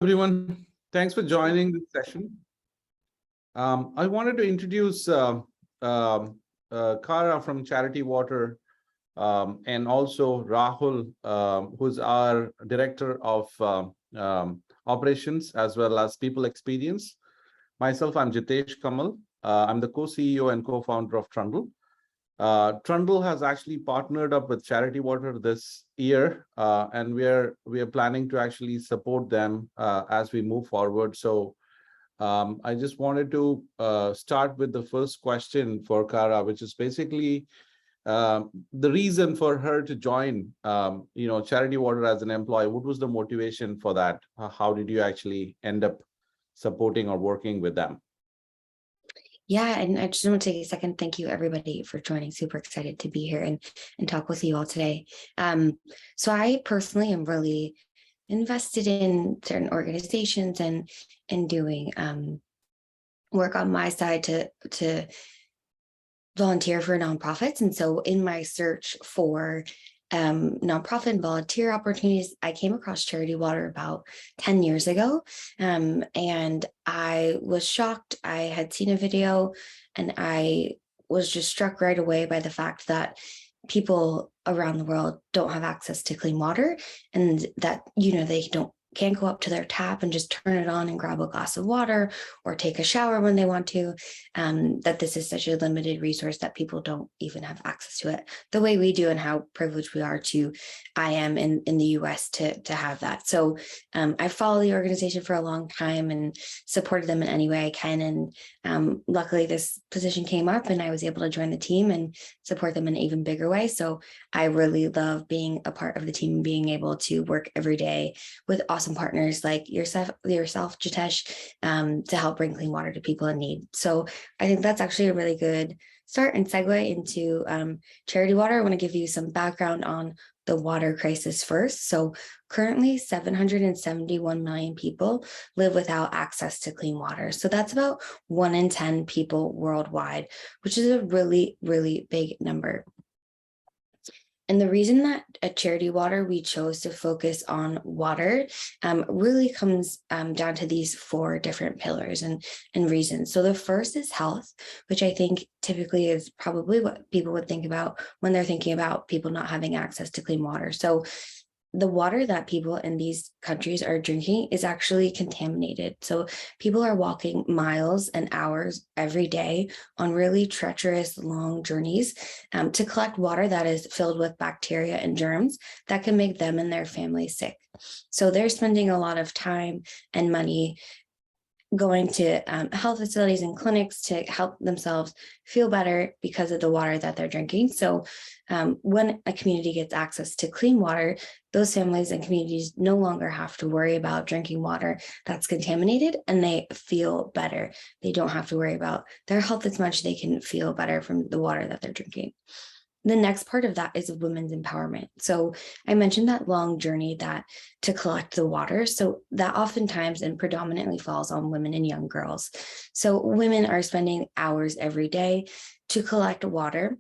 Everyone, thanks for joining this session. I wanted to introduce Cara from Charity Water and also Rahul, who's our Director of Operations as well as People Experience. Myself, I'm Jitesh Kamal. I'm the co-CEO and co-founder of Trundl. Trundle has actually partnered up with Charity Water this year, and we are planning to actually support them as we move forward. So I just wanted to start with the first question for Cara, which is basically the reason for her to join, Charity Water as an employee. What was the motivation for that? How did you actually end up supporting or working with them? Yeah, and I just want to take a second. Thank you, everybody, for joining. Super excited to be here and talk with you all today. So I personally am really invested in certain organizations and doing work on my side to volunteer for nonprofits. And so in my search for nonprofit and volunteer opportunities, I came across Charity Water about 10 years ago. And I was shocked. I had seen a video and I was just struck right away by the fact that people around the world don't have access to clean water, and that, they can't go up to their tap and just turn it on and grab a glass of water or take a shower when they want to, that this is such a limited resource that people don't even have access to it the way we do, and how privileged we are I am in the US to have that. So I followed the organization for a long time and supported them in any way I can. And luckily this position came up and I was able to join the team and support them in an even bigger way. So I really love being a part of the team and being able to work every day with awesome partners like yourself, Jitesh, to help bring clean water to people in need. So I think that's actually a really good start and segue into Charity Water. I want to give you some background on the water crisis first. So currently 771 million people live without access to clean water. So that's about 1 in 10 people worldwide, which is a really, really big number. And the reason that at Charity Water we chose to focus on water really comes down to these 4 different pillars and reasons. So the first is health, which I think typically is probably what people would think about when they're thinking about people not having access to clean water. So the water that people in these countries are drinking is actually contaminated. So people are walking miles and hours every day on really treacherous, long journeys to collect water that is filled with bacteria and germs that can make them and their families sick. So they're spending a lot of time and money going to health facilities and clinics to help themselves feel better because of the water that they're drinking. So when a community gets access to clean water, those families and communities no longer have to worry about drinking water that's contaminated, and they feel better. They don't have to worry about their health as much. They can feel better from the water that they're drinking. The next part of that is women's empowerment. So I mentioned that long journey to collect the water. So that oftentimes and predominantly falls on women and young girls. So women are spending hours every day to collect water.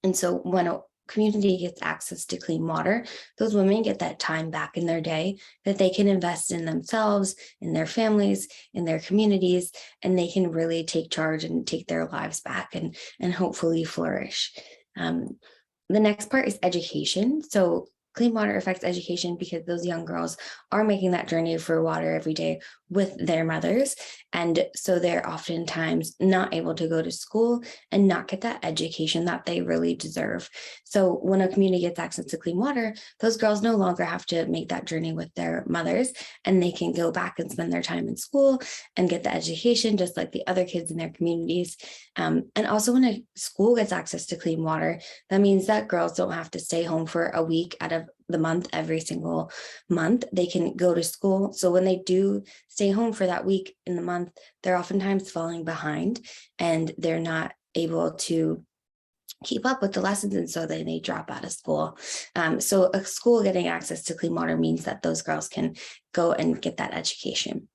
And so when a community gets access to clean water, those women get that time back in their day that they can invest in themselves, in their families, in their communities, and they can really take charge and take their lives back and hopefully flourish. The next part is education. So clean water affects education because those young girls are making that journey for water every day with their mothers. And so they're oftentimes not able to go to school and not get that education that they really deserve. So when a community gets access to clean water, those girls no longer have to make that journey with their mothers, and they can go back and spend their time in school and get the education just like the other kids in their communities. And also when a school gets access to clean water, that means that girls don't have to stay home for a week out of the month every single month. They can go to school. So when they do stay home for that week in the month, they're oftentimes falling behind and they're not able to keep up with the lessons, and so they drop out of school. So a school getting access to clean water means that those girls can go and get that education.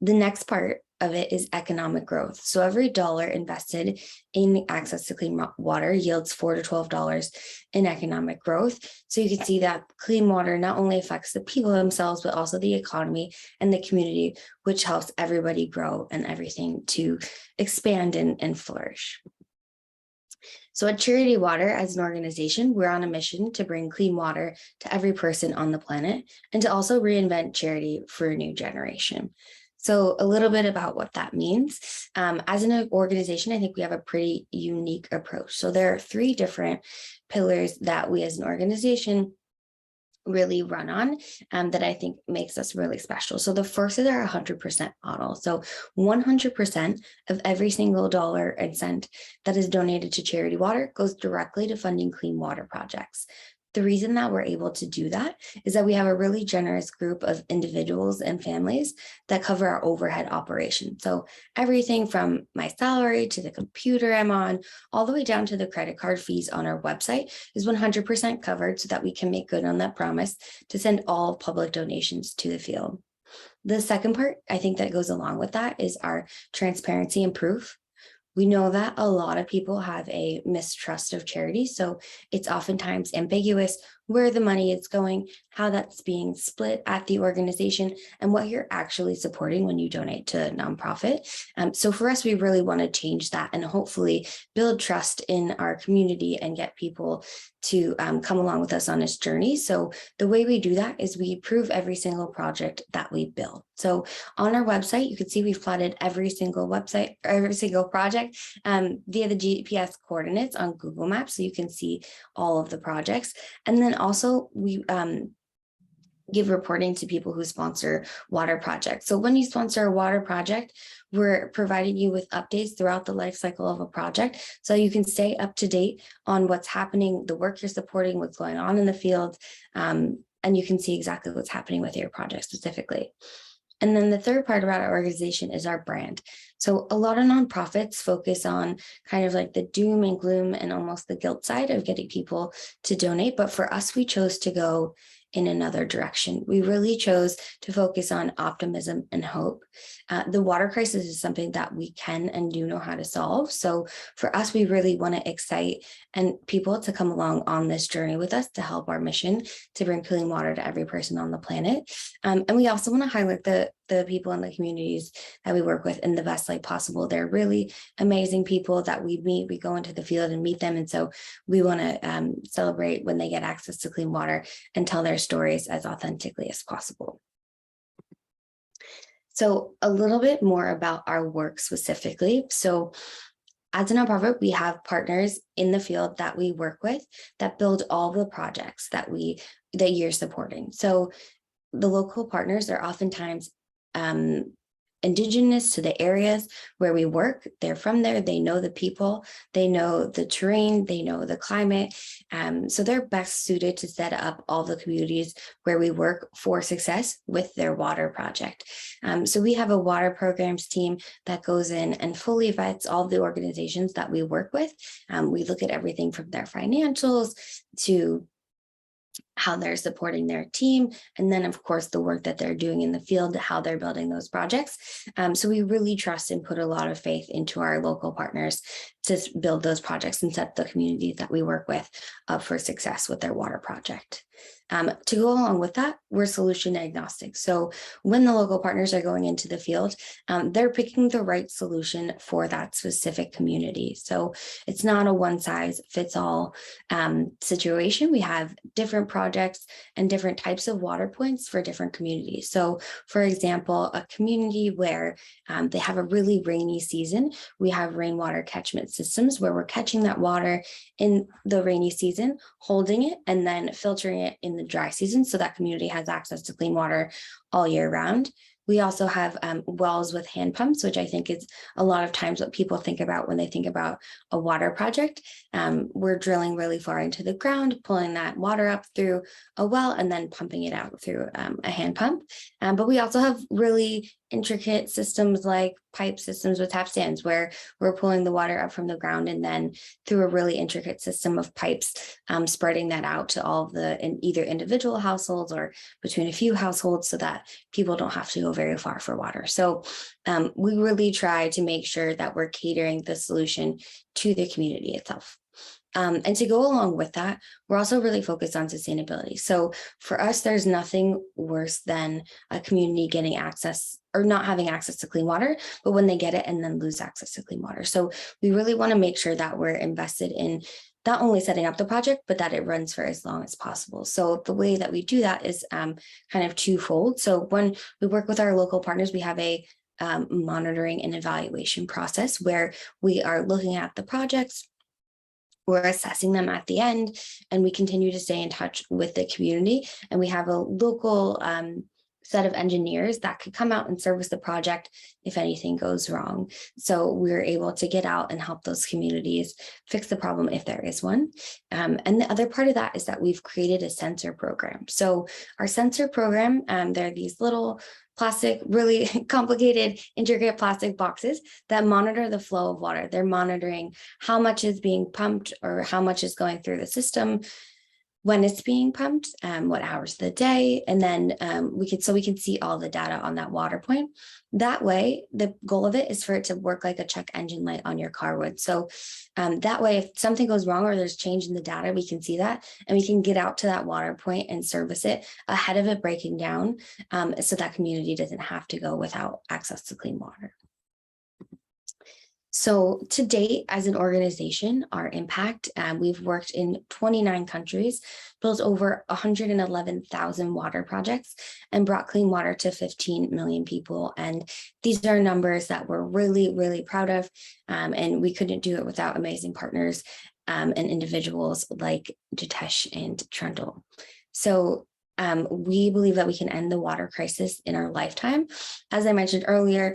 The next part of it is economic growth. So every dollar invested in access to clean water yields $4 to $12 in economic growth. So you can see that clean water not only affects the people themselves, but also the economy and the community, which helps everybody grow and everything to expand and flourish. So at Charity Water, as an organization, we're on a mission to bring clean water to every person on the planet and to also reinvent charity for a new generation. So a little bit about what that means. As an organization, I think we have a pretty unique approach. So there are 3 different pillars that we as an organization really run on that I think makes us really special. So the first is our 100% model. So 100% of every single dollar and cent that is donated to Charity Water goes directly to funding clean water projects. The reason that we're able to do that is that we have a really generous group of individuals and families that cover our overhead operation. So everything from my salary to the computer I'm on, all the way down to the credit card fees on our website is 100% covered so that we can make good on that promise to send all public donations to the field. The second part, I think that goes along with that is our transparency and proof. We know that a lot of people have a mistrust of charity, so it's oftentimes ambiguous where the money is going, how that's being split at the organization, and what you're actually supporting when you donate to a nonprofit. So for us, we really want to change that and hopefully build trust in our community and get people to come along with us on this journey. So the way we do that is we prove every single project that we build. So on our website, you can see we've plotted every single website, every single project via the GPS coordinates on Google Maps, so you can see all of the projects. And then also we give reporting to people who sponsor water projects. So when you sponsor a water project, we're providing you with updates throughout the life cycle of a project, so you can stay up to date on what's happening, the work you're supporting, what's going on in the field, and you can see exactly what's happening with your project specifically. And then the third part about our organization is our brand. So a lot of nonprofits focus on kind of like the doom and gloom and almost the guilt side of getting people to donate. But for us, we chose to go in another direction. We really chose to focus on optimism and hope. The water crisis is something that we can and do know how to solve. So for us, we really want to excite and people to come along on this journey with us to help our mission to bring clean water to every person on the planet. And we also want to highlight the people in the communities that we work with in the best light possible. They're really amazing people that we meet. We go into the field and meet them. And so we want to celebrate when they get access to clean water and tell their stories as authentically as possible. So a little bit more about our work specifically. So as a nonprofit, we have partners in the field that we work with that build all the projects that you're supporting. So the local partners are oftentimes indigenous to the areas where we work. They're from there. They know the people, they know the terrain, they know the climate. So they're best suited to set up all the communities where we work for success with their water project. So we have a water programs team that goes in and fully vets all the organizations that we work with. We look at everything from their financials to how they're supporting their team, and then of course the work that they're doing in the field, how they're building those projects. So we really trust and put a lot of faith into our local partners to build those projects and set the communities that we work with up for success with their water project. To go along with that, we're solution agnostic. So when the local partners are going into the field, they're picking the right solution for that specific community. So it's not a one size fits all situation. We have different projects and different types of water points for different communities. So for example, a community where they have a really rainy season, we have rainwater catchment systems where we're catching that water in the rainy season, holding it, and then filtering it in the dry season so that community has access to clean water all year round. We also have wells with hand pumps, which I think is a lot of times what people think about when they think about a water project. We're drilling really far into the ground, pulling that water up through a well and then pumping it out through a hand pump. But we also have really intricate systems like pipe systems with tap stands, where we're pulling the water up from the ground and then through a really intricate system of pipes, spreading that out to all of either individual households or between a few households so that people don't have to go very far for water. So we really try to make sure that we're catering the solution to the community itself. And to go along with that, we're also really focused on sustainability. So for us, there's nothing worse than a community getting access or not having access to clean water, but when they get it and then lose access to clean water. So we really want to make sure that we're invested in not only setting up the project, but that it runs for as long as possible. So the way that we do that is kind of twofold. So when we work with our local partners, we have a monitoring and evaluation process where we are looking at the projects, we're assessing them at the end, and we continue to stay in touch with the community. And we have a local set of engineers that could come out and service the project if anything goes wrong. So we're able to get out and help those communities fix the problem if there is one. And the other part of that is that we've created a sensor program. So our sensor program, there are these little plastic, really complicated, intricate plastic boxes that monitor the flow of water. They're monitoring how much is being pumped or how much is going through the system, when it's being pumped, what hours of the day, and then we can see all the data on that water point. That way, the goal of it is for it to work like a check engine light on your car would. So that way, if something goes wrong or there's change in the data, we can see that and we can get out to that water point and service it ahead of it breaking down, so that community doesn't have to go without access to clean water. So to date, as an organization, our impact, we've worked in 29 countries, built over 111,000 water projects, and brought clean water to 15 million people. And these are numbers that we're really, really proud of. And we couldn't do it without amazing partners and individuals like Jitesh and Trundl. So we believe that we can end the water crisis in our lifetime. As I mentioned earlier,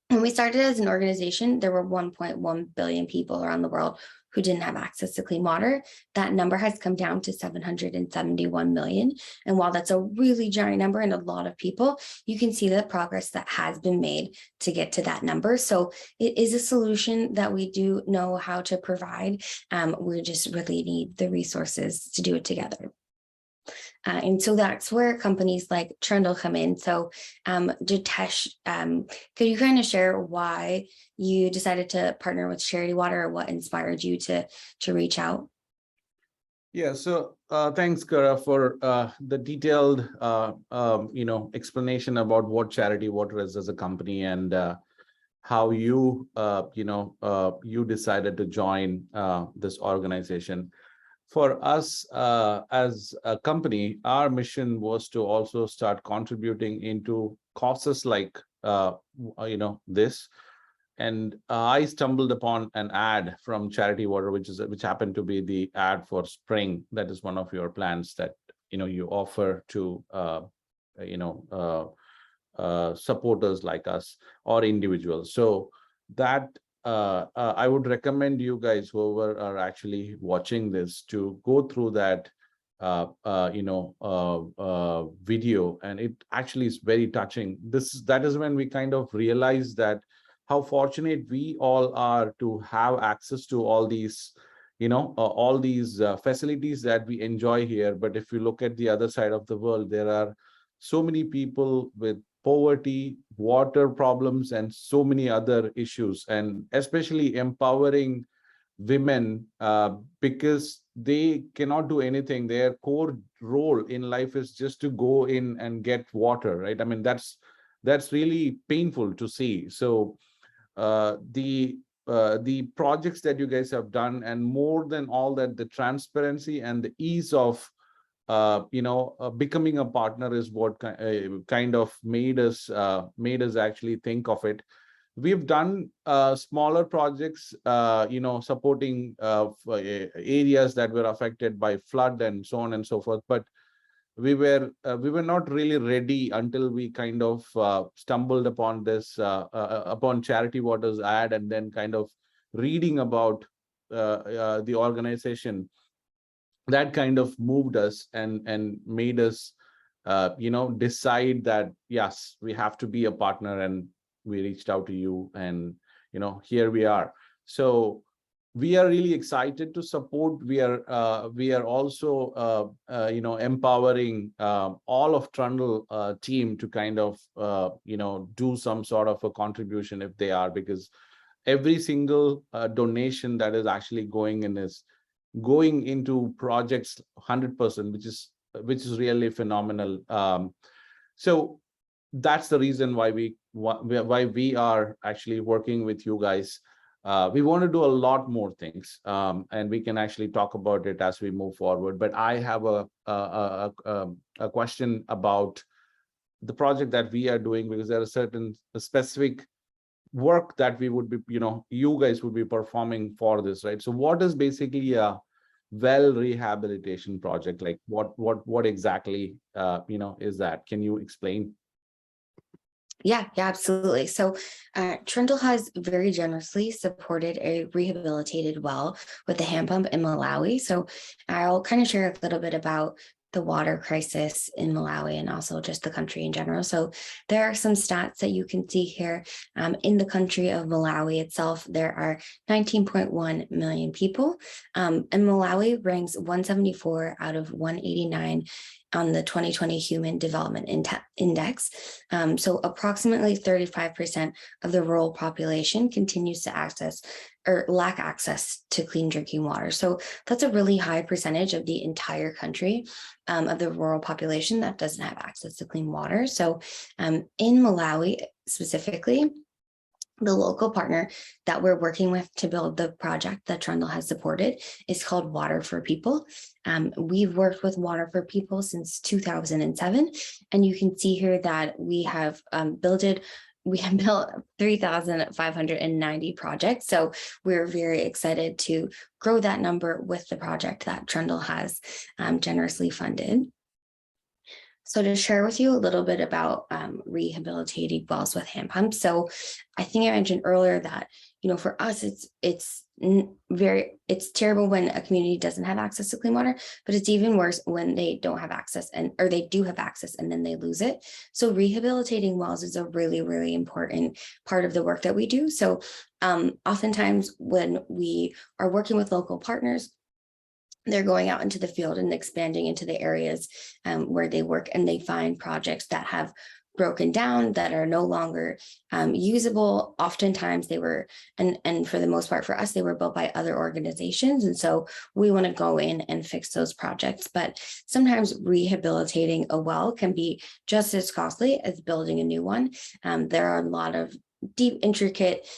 when we started as an organization, there were 1.1 billion people around the world who didn't have access to clean water. That number has come down to 771 million. And while that's a really giant number and a lot of people, you can see the progress that has been made to get to that number. So it is a solution that we do know how to provide. We just really need the resources to do it together. And so that's where companies like Trundl come in. So Jitesh, could you kind of share why you decided to partner with Charity Water, or what inspired you to reach out? Yeah, so thanks, Cara, for the detailed explanation about what Charity Water is as a company and how you you decided to join this organization. For us as a company, our mission was to also start contributing into causes like this. And I stumbled upon an ad from Charity Water, which happened to be the ad for spring. That is one of your plans that you offer to supporters like us or individuals. So that I would recommend you guys, whoever are actually watching this, to go through that video, and it actually is very touching. That is when we kind of realize that how fortunate we all are to have access to all these facilities that we enjoy here. But if you look at the other side of the world, there are so many people with poverty, water problems, and so many other issues, and especially empowering women because they cannot do anything. Their core role in life is just to go in and get water, right? I mean, that's really painful to see. So the projects that you guys have done, and more than all that, the transparency and the ease of becoming a partner is what kind of made us actually think of it. We've done smaller projects, supporting areas that were affected by flood and so on and so forth. But we were not really ready until we kind of stumbled upon this, upon Charity Water's ad, and then kind of reading about the organization. That kind of moved us and made us decide that, yes, we have to be a partner, and we reached out to you, and, here we are. So we are really excited to support. We are also, empowering all of Trundle team to kind of, do some sort of a contribution if they are, because every single donation that is actually going in is going into projects 100%, which is really phenomenal. So that's the reason why we are actually working with you guys. We want to do a lot more things, and we can actually talk about it as we move forward. But I have a question about the project that we are doing, because there are certain specific work that we would be, you guys would be performing for this, right? So what is basically a well rehabilitation project? Like what exactly, is that? Can you explain? Yeah, absolutely. So Trundle has very generously supported a rehabilitated well with a hand pump in Malawi. So I'll kind of share a little bit about the water crisis in Malawi and also just the country in general. So there are some stats that you can see here. In the country of Malawi itself, there are 19.1 million people, and Malawi ranks 174 out of 189 on the 2020 Human Development Index. So approximately 35% of the rural population continues to access or lack access to clean drinking water. So that's a really high percentage of the entire country, of the rural population that doesn't have access to clean water. So in Malawi specifically, the local partner that we're working with to build the project that Trundle has supported is called Water for People. We've worked with Water for People since 2007, and you can see here that we have built 3,590 projects. So we're very excited to grow that number with the project that Trundle has generously funded. So to share with you a little bit about rehabilitating wells with hand pumps. So I think I mentioned earlier that, for us, it's terrible when a community doesn't have access to clean water, but it's even worse when they don't have access or they do have access and then they lose it. So rehabilitating wells is a really, really important part of the work that we do. So oftentimes when we are working with local partners, they're going out into the field and expanding into the areas where they work, and they find projects that have broken down, that are no longer usable. Oftentimes they were, and for the most part for us, they were built by other organizations. And so we want to go in and fix those projects. But sometimes rehabilitating a well can be just as costly as building a new one. There are a lot of deep, intricate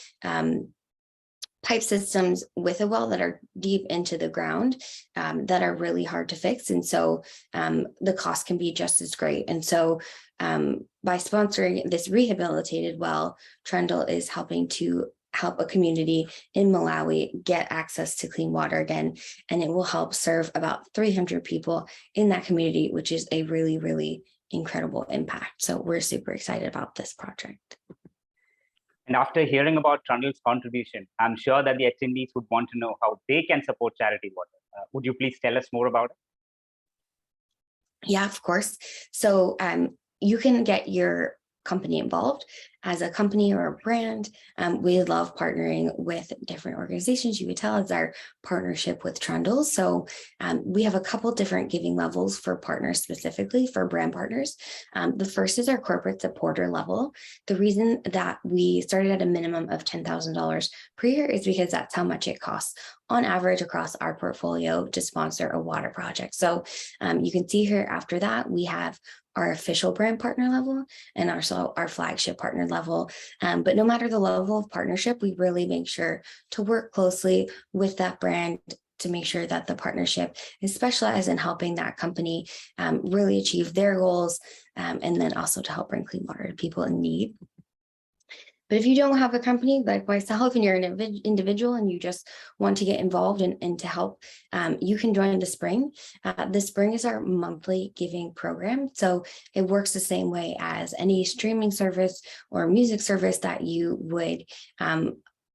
pipe systems with a well that are deep into the ground that are really hard to fix. And so the cost can be just as great. And so by sponsoring this rehabilitated well, Trundle is helping to help a community in Malawi get access to clean water again. And it will help serve about 300 people in that community, which is a really, really incredible impact. So we're super excited about this project. And after hearing about Trundle's contribution, I'm sure that the attendees would want to know how they can support charity water. Would you please tell us more about it? Yeah, of course. So you can get your company involved as a company or a brand. We love partnering with different organizations. You could tell it's our partnership with Trundle. So we have a couple different giving levels for partners, specifically for brand partners. The first is our corporate supporter level. The reason that we started at a minimum of $10,000 per year is because that's how much it costs on average across our portfolio to sponsor a water project. So you can see here after that, we have our official brand partner level and also our flagship partner level. But no matter the level of partnership, we really make sure to work closely with that brand to make sure that the partnership is specialized in helping that company really achieve their goals, and then also to help bring clean water to people in need. But if you don't have a company like myself and you're an individual and you just want to get involved and to help, you can join the Spring. The Spring is our monthly giving program. So it works the same way as any streaming service or music service that you would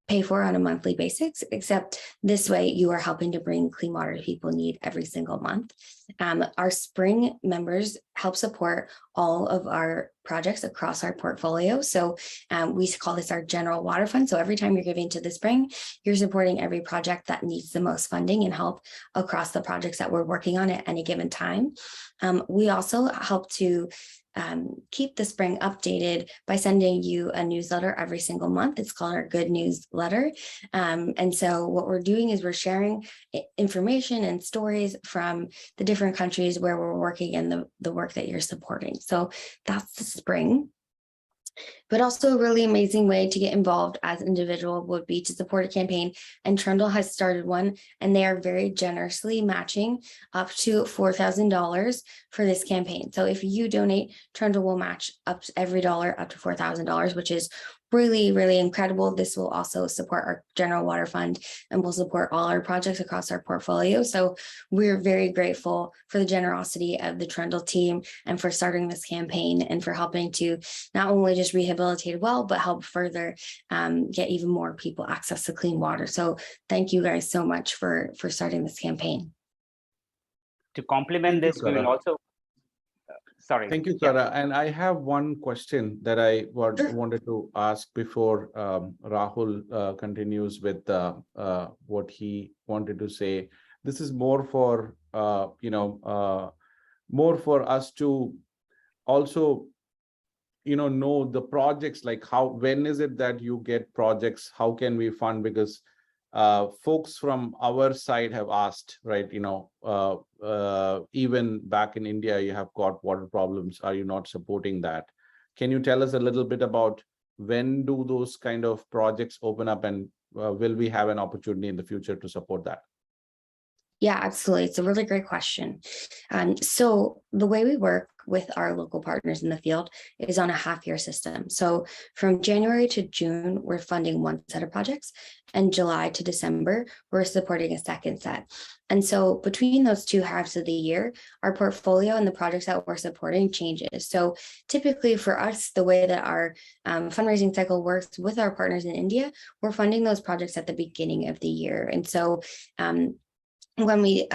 pay for on a monthly basis, except this way you are helping to bring clean water to people in need every single month. Our spring members help support all of our projects across our portfolio. So we call this our general water fund. So every time you're giving to the spring, you're supporting every project that needs the most funding and help across the projects that we're working on at any given time. We also help to keep the spring updated by sending you a newsletter every single month. It's called our Good News Letter. And so what we're doing is we're sharing information and stories from the different countries where we're working and the work that you're supporting. So that's the spring. But also a really amazing way to get involved as an individual would be to support a campaign. And Trundle has started one, and they are very generously matching up to $4,000 for this campaign. So if you donate, Trundle will match up every dollar up to $4,000, which is really, really incredible. This will also support our general water fund and will support all our projects across our portfolio. So we're very grateful for the generosity of the Trundle team and for starting this campaign and for helping to not only just rehabilitate well, but help further get even more people access to clean water. So thank you guys so much for starting this campaign. To complement this, we will also sorry. Thank you, Cara. And I have one question that I wanted to ask before Rahul continues with what he wanted to say. This is more for, more for us to also, know the projects, like when is it that you get projects? How can we fund? Because folks from our side have asked, right? Even back in India, you have got water problems. Are you not supporting that? Can you tell us a little bit about when do those kind of projects open up, and will we have an opportunity in the future to support that? Yeah, absolutely. It's a really great question. So the way we work with our local partners in the field is on a half-year system. So from January to June, we're funding one set of projects, and July to December, we're supporting a second set. And so between those two halves of the year, our portfolio and the projects that we're supporting changes. So typically for us, the way that our fundraising cycle works with our partners in India, we're funding those projects at the beginning of the year. And so when we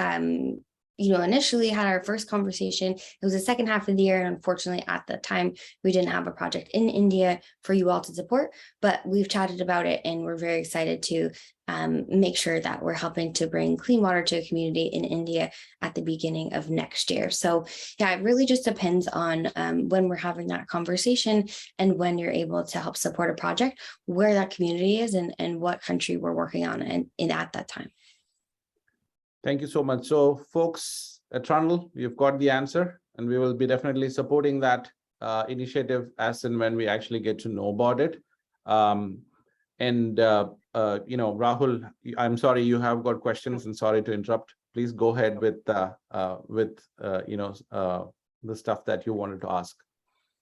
initially had our first conversation, it was the second half of the year, and unfortunately at the time we didn't have a project in India for you all to support, but we've chatted about it and we're very excited to make sure that we're helping to bring clean water to a community in India at the beginning of next year. So yeah, it really just depends on when we're having that conversation and when you're able to help support a project, where that community is and what country we're working on and at that time. Thank you so much. So folks at Trundle, you've got the answer, and we will be definitely supporting that initiative as and when we actually get to know about it. Rahul, I'm sorry, you have got questions, and sorry to interrupt. Please go ahead with the stuff that you wanted to ask.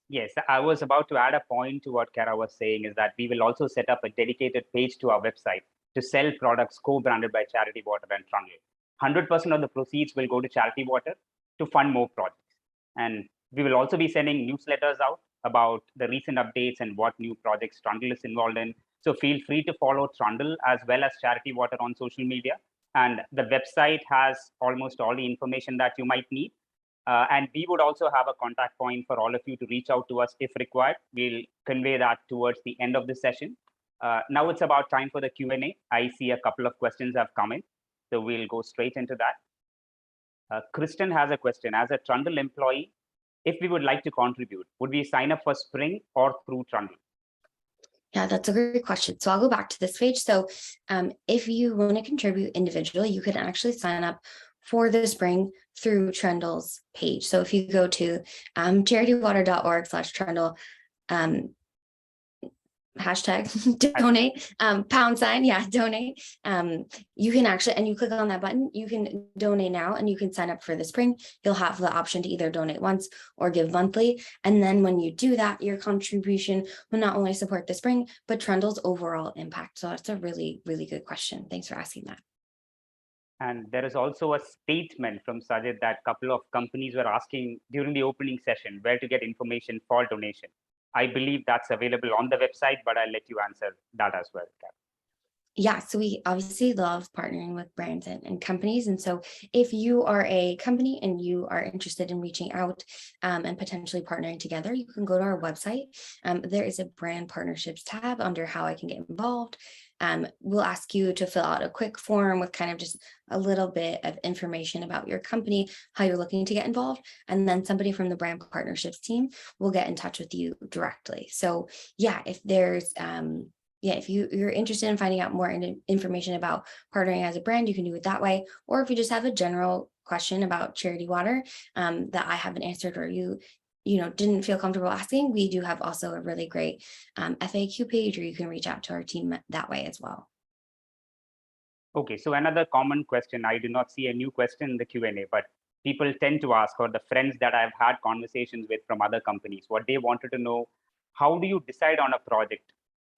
Yes, I was about to add a point to what Cara was saying, is that we will also set up a dedicated page to our website to sell products co-branded by Charity Water and Trundle. 100% of the proceeds will go to Charity Water to fund more projects. And we will also be sending newsletters out about the recent updates and what new projects Trundle is involved in. So feel free to follow Trundle as well as Charity Water on social media. And the website has almost all the information that you might need. And we would also have a contact point for all of you to reach out to us if required. We'll convey that towards the end of the session. Now it's about time for the Q&A. I see a couple of questions have come in, so we'll go straight into that. Kristen has a question. As a Trundle employee, if we would like to contribute, would we sign up for Spring or through Trundle? Yeah, that's a great question. So I'll go back to this page. So if you want to contribute individually, you can actually sign up for the Spring through Trundle's page. So if you go to charitywater.org/Trundle, hashtag donate, $, donate. You can actually, and you click on that button, you can donate now and you can sign up for the Spring. You'll have the option to either donate once or give monthly. And then when you do that, your contribution will not only support the Spring, but Trundle's overall impact. So that's a really, really good question. Thanks for asking that. And there is also a statement from Sajid that a couple of companies were asking during the opening session where to get information for donation. I believe that's available on the website, but I'll let you answer that as well, Cap. Yeah, so we obviously love partnering with brands and companies. And so if you are a company and you are interested in reaching out and potentially partnering together, you can go to our website. There is a brand partnerships tab under how I can get involved. We'll ask you to fill out a quick form with kind of just a little bit of information about your company, how you're looking to get involved. And then somebody from the brand partnerships team will get in touch with you directly. So yeah, if there's if you're interested in finding out more information about partnering as a brand, you can do it that way. Or if you just have a general question about charity water that I haven't answered, or you didn't feel comfortable asking, we do have also a really great FAQ page, or you can reach out to our team that way as well. Okay, so another common question, I do not see a new question in the Q&A, but people tend to ask, or the friends that I've had conversations with from other companies, what they wanted to know, how do you decide on a project?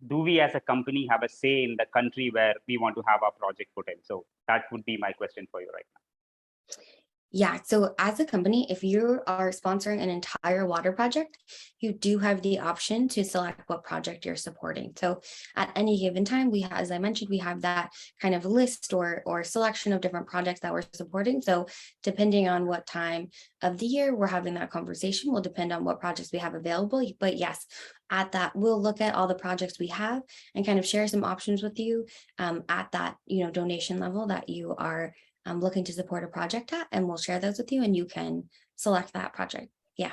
Do we as a company have a say in the country where we want to have our project put in? So that would be my question for you right now. Yeah, so as a company, if you are sponsoring an entire water project, you do have the option to select what project you're supporting. So at any given time, as I mentioned, we have that kind of list or selection of different projects that we're supporting. So depending on what time of the year we're having that conversation will depend on what projects we have available. But yes, at that, we'll look at all the projects we have and kind of share some options with you at that, donation level that you are looking to support a project at, and we'll share those with you and you can select that project. Yeah.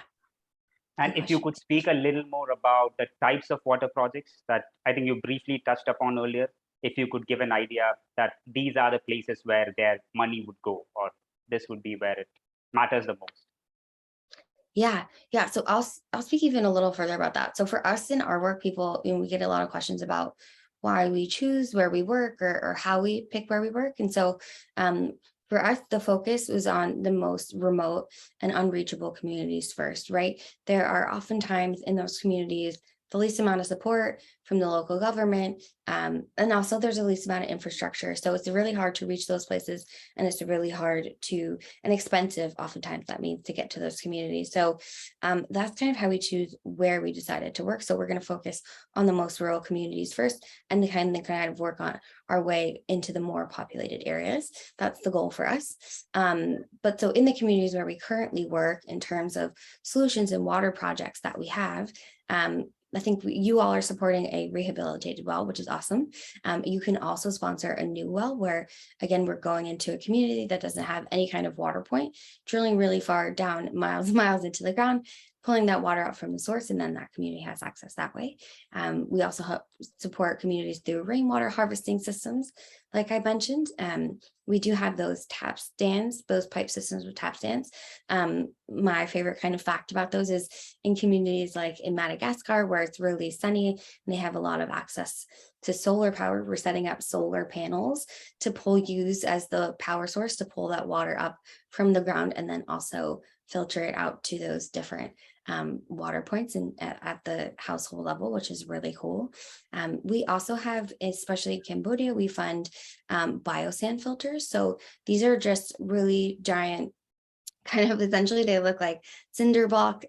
And if you could speak a little more about the types of water projects that I think you briefly touched upon earlier, if you could give an idea that these are the places where their money would go, or this would be where it matters the most. Yeah. So I'll speak even a little further about that. So for us in our work, people, we get a lot of questions about why we choose where we work or how we pick where we work. And so for us, the focus was on the most remote and unreachable communities first, right? There are oftentimes in those communities the least amount of support from the local government. And also there's the least amount of infrastructure. So it's really hard to reach those places, and it's really hard and expensive oftentimes that means to get to those communities. So that's kind of how we choose where we decided to work. So we're going to focus on the most rural communities first and the kind of work on our way into the more populated areas. That's the goal for us. But so in the communities where we currently work, in terms of solutions and water projects that we have, I think you all are supporting a rehabilitated well, which is awesome. You can also sponsor a new well where, again, we're going into a community that doesn't have any kind of water point, drilling really far down, miles into the ground, pulling that water out from the source, and then that community has access that way. We also help support communities through rainwater harvesting systems. Like I mentioned, we do have those tap stands, those pipe systems with tap stands. My favorite kind of fact about those is in communities like in Madagascar, where it's really sunny and they have a lot of access to solar power, we're setting up solar panels to use as the power source to pull that water up from the ground and then also filter it out to those different water points at the household level, which is really cool. We also have, especially in Cambodia, we fund biosand filters. So these are just really giant, kind of essentially they look like cinder block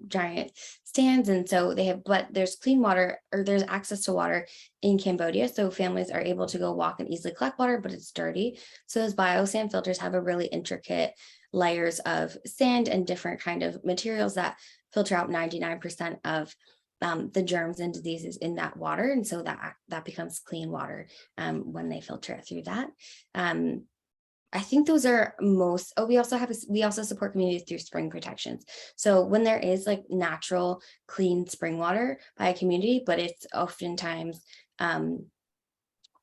giant stands. And so but there's clean water, or there's access to water in Cambodia. So families are able to go walk and easily collect water, but it's dirty. So those biosand filters have a really intricate layers of sand and different kind of materials that filter out 99% of the germs and diseases in that water. And so that becomes clean water when they filter it through that. I think those are most. We also support communities through spring protections. So when there is like natural clean spring water by a community, but it's oftentimes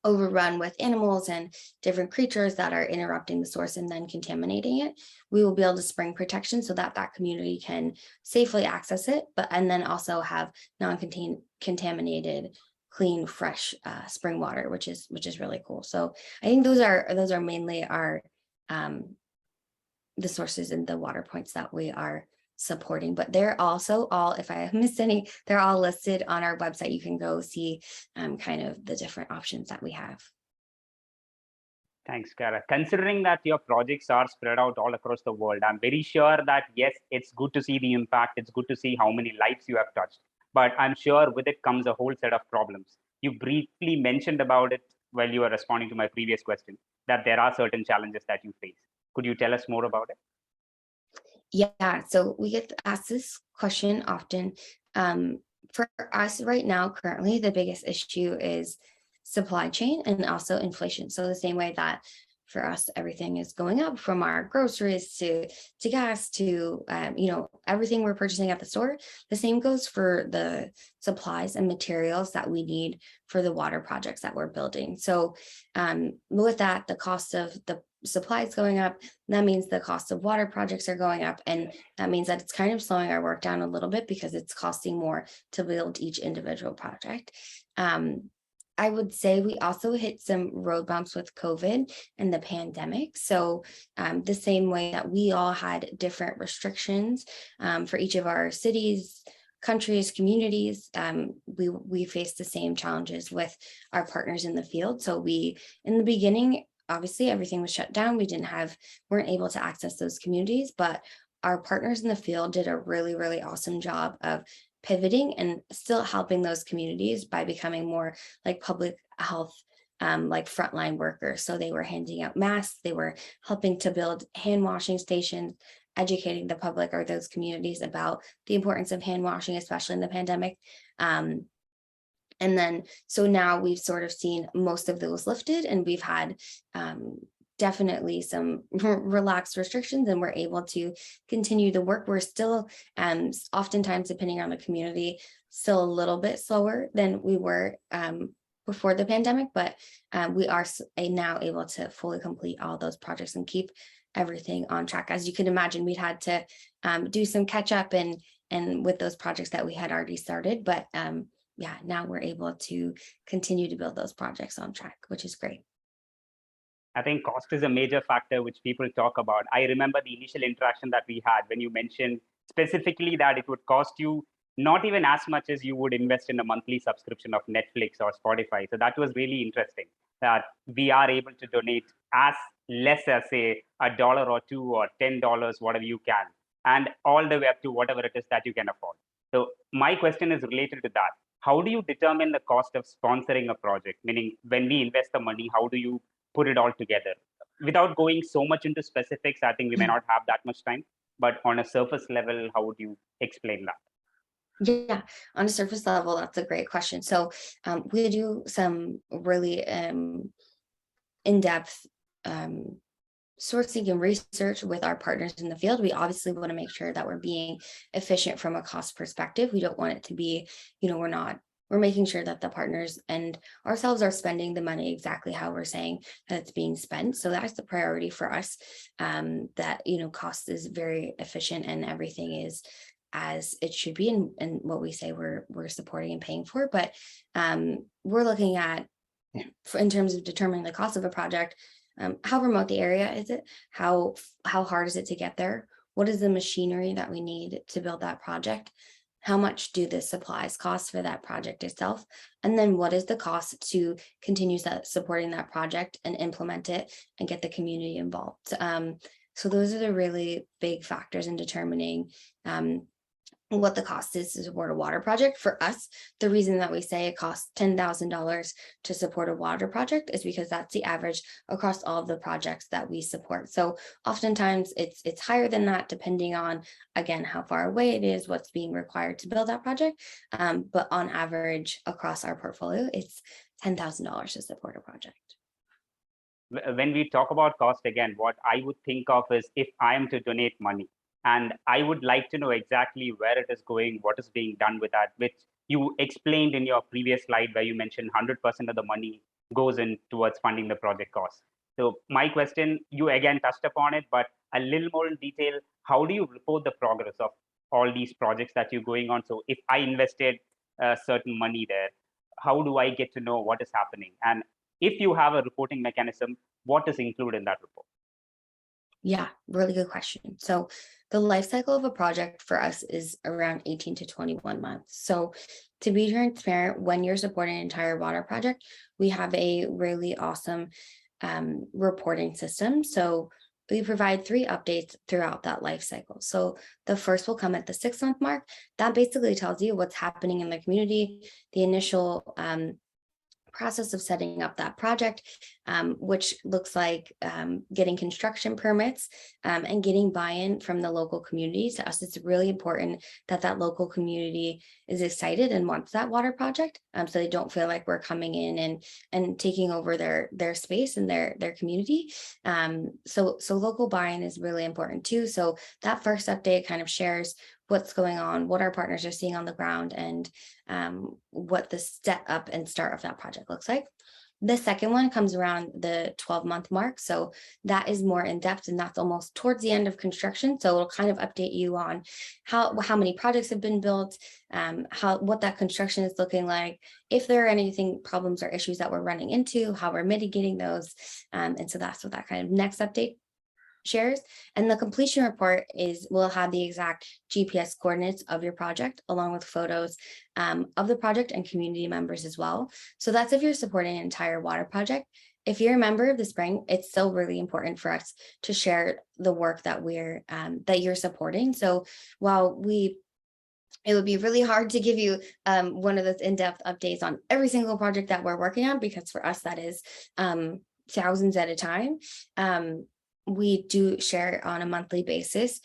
overrun with animals and different creatures that are interrupting the source and then contaminating it, we will build a spring protection so that community can safely access it, and then also have non-contaminated, clean, fresh spring water, which is really cool. So I think those are mainly our the sources and the water points that we are supporting, but they're also all, if I have missed any, they're all listed on our website. You can go see kind of the different options that we have. Thanks, Cara. Considering that your projects are spread out all across the world, I'm very sure that, yes, it's good to see the impact. It's good to see how many lives you have touched, but I'm sure with it comes a whole set of problems. You briefly mentioned about it while you were responding to my previous question, that there are certain challenges that you face. Could you tell us more about it? Yeah, so we get asked this question often. For us right now, currently, the biggest issue is supply chain and also inflation. So the same way that for us, everything is going up, from our groceries to gas to everything we're purchasing at the store. The same goes for the supplies and materials that we need for the water projects that we're building. So with that, the cost of the supplies going up, that means the cost of water projects are going up, and that means that it's kind of slowing our work down a little bit because it's costing more to build each individual project. I would say we also hit some road bumps with COVID and the pandemic. So the same way that we all had different restrictions for each of our cities, countries, communities, we faced the same challenges with our partners in the field. So in the beginning, obviously everything was shut down. Weren't able to access those communities, but our partners in the field did a really, really awesome job of pivoting and still helping those communities by becoming more like public health, like frontline workers. So they were handing out masks, they were helping to build hand washing stations, educating the public or those communities about the importance of hand washing, especially in the pandemic. And then, so now we've sort of seen most of those lifted, and we've had definitely some relaxed restrictions, and we're able to continue the work. We're still, oftentimes, depending on the community, still a little bit slower than we were before the pandemic, but we are now able to fully complete all those projects and keep everything on track. As you can imagine, we'd had to do some catch up and with those projects that we had already started, but yeah, now we're able to continue to build those projects on track, which is great. I think cost is a major factor which people talk about. I remember the initial interaction that we had when you mentioned specifically that it would cost you not even as much as you would invest in a monthly subscription of Netflix or Spotify. So that was really interesting, that we are able to donate as less as, say, $1 or $2 or $10, whatever you can, and all the way up to whatever it is that you can afford. So my question is related to that. How do you determine the cost of sponsoring a project? Meaning, when we invest the money, how do you put it all together? Without going so much into specifics, I think we may not have that much time, but on a surface level, how would you explain that? Yeah, on a surface level, that's a great question. So we do some really in-depth sourcing and research with our partners in the field. We obviously want to make sure that we're being efficient from a cost perspective. We don't want it to be, we're making sure that the partners and ourselves are spending the money exactly how we're saying that it's being spent. So that's the priority for us, that, cost is very efficient and everything is as it should be, and what we say we're supporting and paying for. But we're looking at, in terms of determining the cost of a project, how remote the area is it? How hard is it to get there? What is the machinery that we need to build that project? How much do the supplies cost for that project itself? And then what is the cost to continue supporting that project and implement it and get the community involved? So those are the really big factors in determining what the cost is to support a water project. For us, the reason that we say it costs $10,000 to support a water project is because that's the average across all of the projects that we support. So oftentimes it's higher than that, depending on, again, how far away it is, what's being required to build that project. But on average, across our portfolio, it's $10,000 to support a project. When we talk about cost, again, what I would think of is, if I am to donate money, and I would like to know exactly where it is going, what is being done with that, which you explained in your previous slide where you mentioned 100% of the money goes in towards funding the project costs. So my question, you again touched upon it, but a little more in detail, how do you report the progress of all these projects that you're going on? So if I invested certain money there, how do I get to know what is happening? And if you have a reporting mechanism, what is included in that report? Yeah, really good question. So the life cycle of a project for us is around 18 to 21 months. So to be transparent, when you're supporting an entire water project, we have a really awesome reporting system. So we provide 3 updates throughout that life cycle. So the first will come at the 6-month mark. That basically tells you what's happening in the community, the initial process of setting up that project, which looks like getting construction permits and getting buy-in from the local community. To us, it's really important that that local community is excited and wants that water project, so they don't feel like we're coming in and taking over their space and their community. So local buy-in is really important too. So that first update kind of shares what's going on, what our partners are seeing on the ground, and what the step up and start of that project looks like. The second one comes around the 12-month mark. So that is more in depth, and that's almost towards the end of construction. So it'll kind of update you on how many projects have been built, what that construction is looking like, if there are anything problems or issues that we're running into, how we're mitigating those. And so that's what that kind of next update shares. And the completion report will have the exact GPS coordinates of your project, along with photos of the project and community members as well. So that's if you're supporting an entire water project. If you're a member of the Spring, it's still really important for us to share the work that you're supporting. So while it would be really hard to give you one of those in-depth updates on every single project that we're working on, because for us that is thousands at a time. We do share on a monthly basis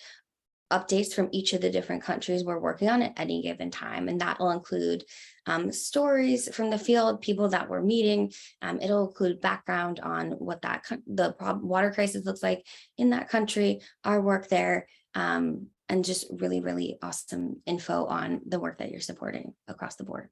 updates from each of the different countries we're working on at any given time. And that will include stories from the field, people that we're meeting. It'll include background on what the water crisis looks like in that country, our work there, and just really, really awesome info on the work that you're supporting across the board.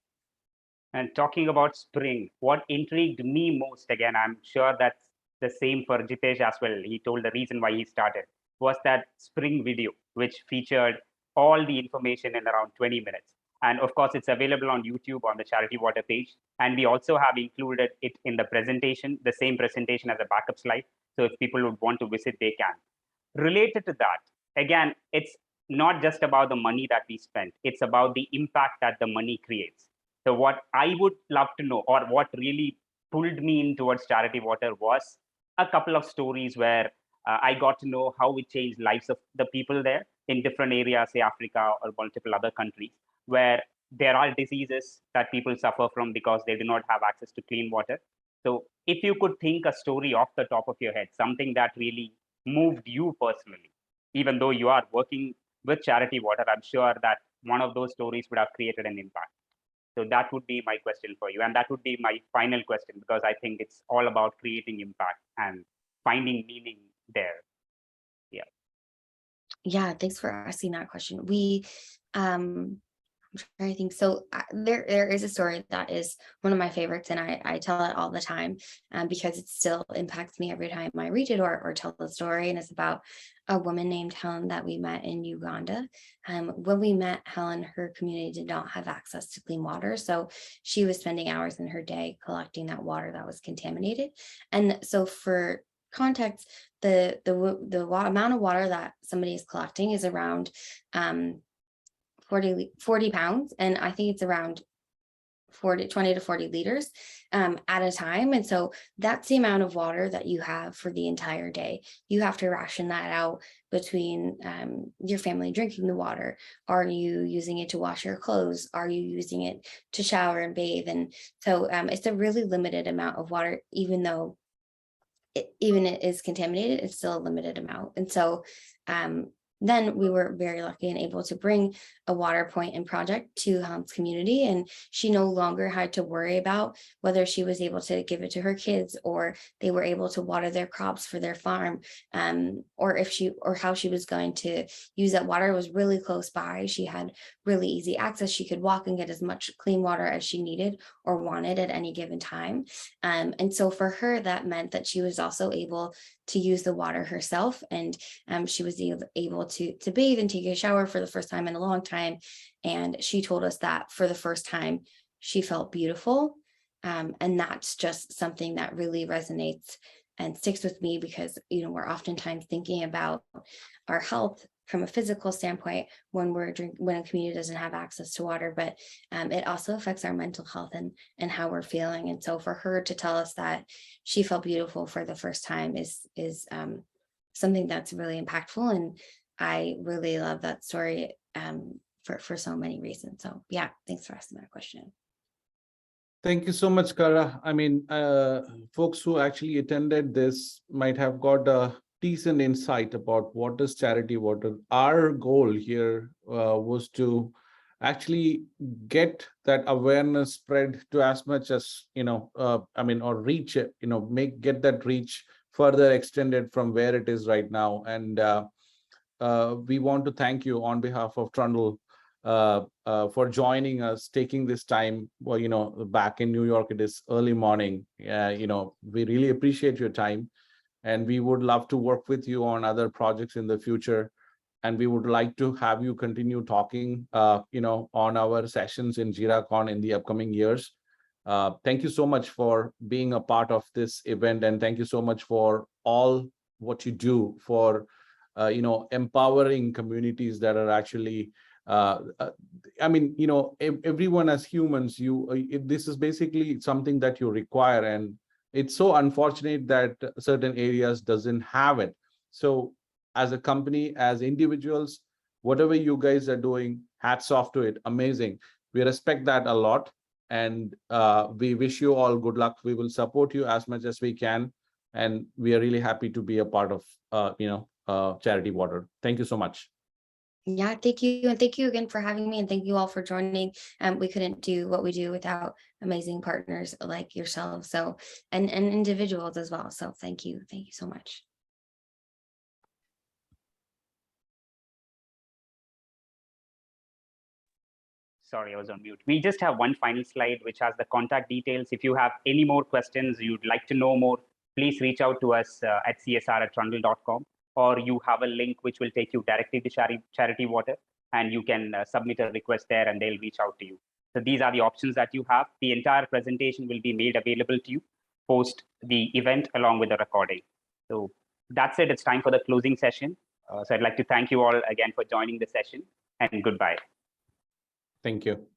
And talking about Spring, what intrigued me most, again, I'm sure that's the same for Jitesh as well. He told the reason why he started was that Spring video, which featured all the information in around 20 minutes. And of course, it's available on YouTube on the Charity Water page. And we also have included it in the presentation, the same presentation as a backup slide. So if people would want to visit, they can. Related to that, again, it's not just about the money that we spent. It's about the impact that the money creates. So what I would love to know, or what really pulled me in towards Charity Water, was a couple of stories where I got to know how it changed lives of the people there in different areas, say Africa or multiple other countries, where there are diseases that people suffer from because they do not have access to clean water. So if you could think a story off the top of your head, something that really moved you personally, even though you are working with Charity Water, I'm sure that one of those stories would have created an impact. So that would be my question for you. And that would be my final question, because I think it's all about creating impact and finding meaning there. Yeah. Yeah, thanks for asking that question. I'm trying to think. So there is a story that is one of my favorites, and I tell it all the time because it still impacts me every time I read it or tell the story. And it's about a woman named Helen that we met in Uganda. When we met Helen, her community did not have access to clean water. So she was spending hours in her day collecting that water that was contaminated. And so for context, the amount of water that somebody is collecting is around 40 pounds, and I think it's around 20 to 40 liters at a time. And so that's the amount of water that you have for the entire day. You have to ration that out between your family drinking the water. Are you using it to wash your clothes? Are you using it to shower and bathe? And so it's a really limited amount of water, even though it is contaminated, it's still a limited amount. And so then we were very lucky and able to bring a water point and project to Helen's community. And she no longer had to worry about whether she was able to give it to her kids, or they were able to water their crops for their farm, or how she was going to use that water. It was really close by. She had really easy access. She could walk and get as much clean water as she needed or wanted at any given time. And so for her, that meant that she was also able to use the water herself, and she was able to bathe and take a shower for the first time in a long time. And she told us that for the first time she felt beautiful, and that's just something that really resonates and sticks with me, because we're oftentimes thinking about our health from a physical standpoint when when a community doesn't have access to water, but it also affects our mental health and how we're feeling. And so for her to tell us that she felt beautiful for the first time is something that's really impactful, and I really love that story for so many reasons. So yeah, thanks for asking that question. Thank you so much, Kara. I mean, folks who actually attended this might have got a decent insight about what is charity water. Our goal here was to actually get that awareness spread to as much as, I mean, or reach it, get that reach further extended from where it is right now. And we want to thank you on behalf of Trundle for joining us, taking this time. Well, back in New York, it is early morning. We really appreciate your time, and we would love to work with you on other projects in the future. And we would like to have you continue talking, on our sessions in JiraCon in the upcoming years. Thank you so much for being a part of this event, and thank you so much for all what you do for, empowering communities that are actually I mean, everyone as humans, this is basically something that you require, and it's so unfortunate that certain areas doesn't have it. So as a company, as individuals, whatever you guys are doing, hats off to it. Amazing. We respect that a lot, and we wish you all good luck. We will support you as much as we can, and we are really happy to be a part of Charity Water. Thank you so much. Yeah, thank you. And thank you again for having me. And thank you all for joining. We couldn't do what we do without amazing partners like yourselves. So, and individuals as well. So thank you. Thank you so much. Sorry, I was on mute. We just have one final slide, which has the contact details. If you have any more questions, you'd like to know more, please reach out to us at csr@trundle.com, or you have a link which will take you directly to Charity Water, and you can submit a request there and they'll reach out to you. So these are the options that you have. The entire presentation will be made available to you post the event along with the recording. So that's it. It's time for the closing session. So I'd like to thank you all again for joining the session, and goodbye. Thank you.